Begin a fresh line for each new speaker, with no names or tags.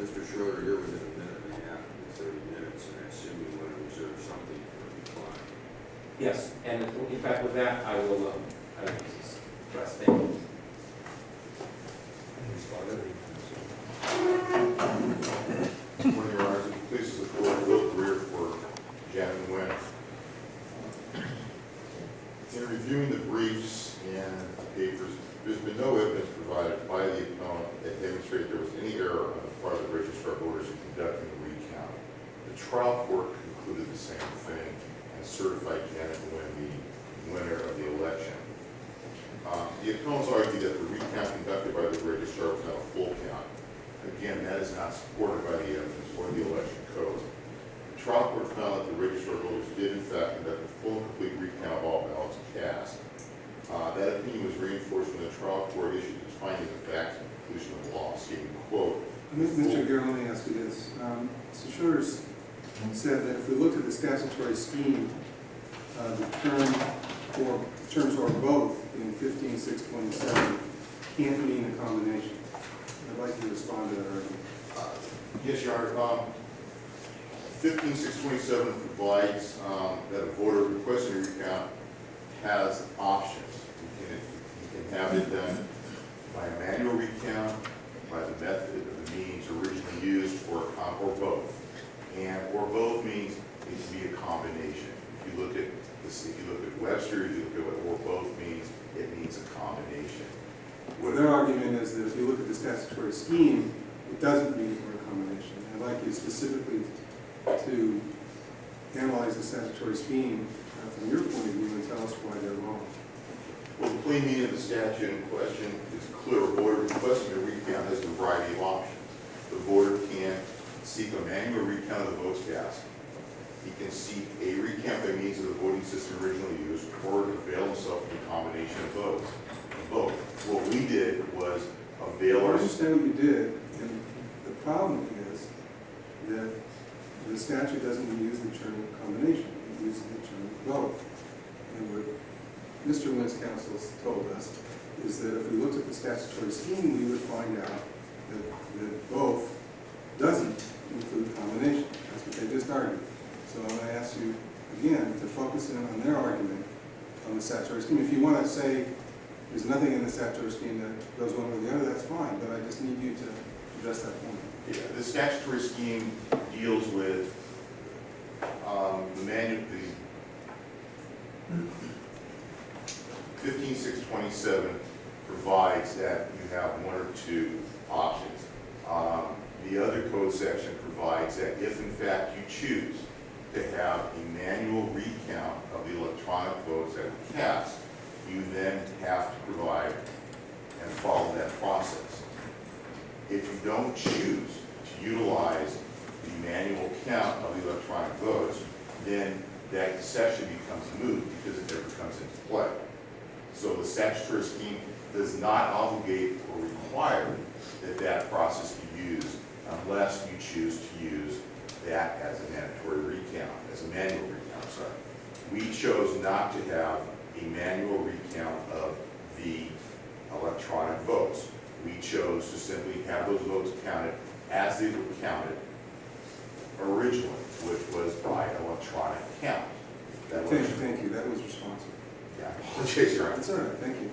Mr. Schroeder, you're within a minute and a half to 30 minutes, and I assume you want to reserve something for reply.
Yes, and in fact, with that, I will press. Thank you.
When your honors, please the court, Phil Greer for Nguyen. In reviewing the briefs and papers, there's been no evidence provided by the appellant that demonstrated there was any error on the part of the registrar of voters in conducting the recount. The trial court concluded the same thing and certified Nguyen the winner of the election. The appellants argued that the recount conducted by the registrar was not a full count. Again, that is not supported by the evidence or the election code. The trial court found that the registrar of voters did in fact conduct a full and complete recount of all ballots cast. That opinion was reinforced when the trial court issued its finding of facts and conclusion of the law, stating, quote,
Mr. Greer, let me ask you this. Mr. Schroeder said that if we looked at the statutory scheme, the terms or both in 15.627 can't mean a combination. I'd like you to respond to that argument.
Yes, Your Honor. 15.627 provides that a voter requesting a recount has options. You can have it done by a manual recount, by the method of the means originally used, or both. And or both means it can be a combination. If you look at Webster, if you look at what or both means, it means a combination.
Their argument is that if you look at the statutory scheme, it doesn't mean we're a combination. I'd like you specifically to analyze the statutory scheme from your point of view and tell us why they're wrong.
Well, the plain meaning of the statute in question is clear. A voter requesting a recount has a variety of options. The voter can seek a manual recount of the votes cast. He can seek a recount by means of the voting system originally used, or avail himself of a combination of both. What we did was avail
I
ourselves.
understand what you did, and the problem is that the statute doesn't use the term combination, it uses the term both. And what Mr. Nguyen's counsel told us is that if we looked at the statutory scheme, we would find out that both doesn't include combination. That's what they just argued. So I'm going to ask you again to focus in on their argument on the statutory scheme. If you want to say there's nothing in the statutory scheme that goes one way or the other, that's fine, but I just need you to address that point.
Yeah, the statutory scheme deals with the manual, the 15.627 provides that you have one or two options. The other code section provides that if in fact you choose to have a manual recount of the electronic votes that were cast, you then have to provide and follow that process. If you don't choose to utilize the manual count of the electronic votes, then that section becomes moot because it never comes into play. So the statutory scheme does not obligate or require that that process be used unless you choose to use that as a mandatory recount, as a manual recount, sorry. We chose not to have a manual recount of the electronic votes. We chose to simply have those votes counted as they were counted originally, which was by electronic count.
Thank you. That was responsive.
Yeah, I apologize, Your Honor.
That's all right. Thank you.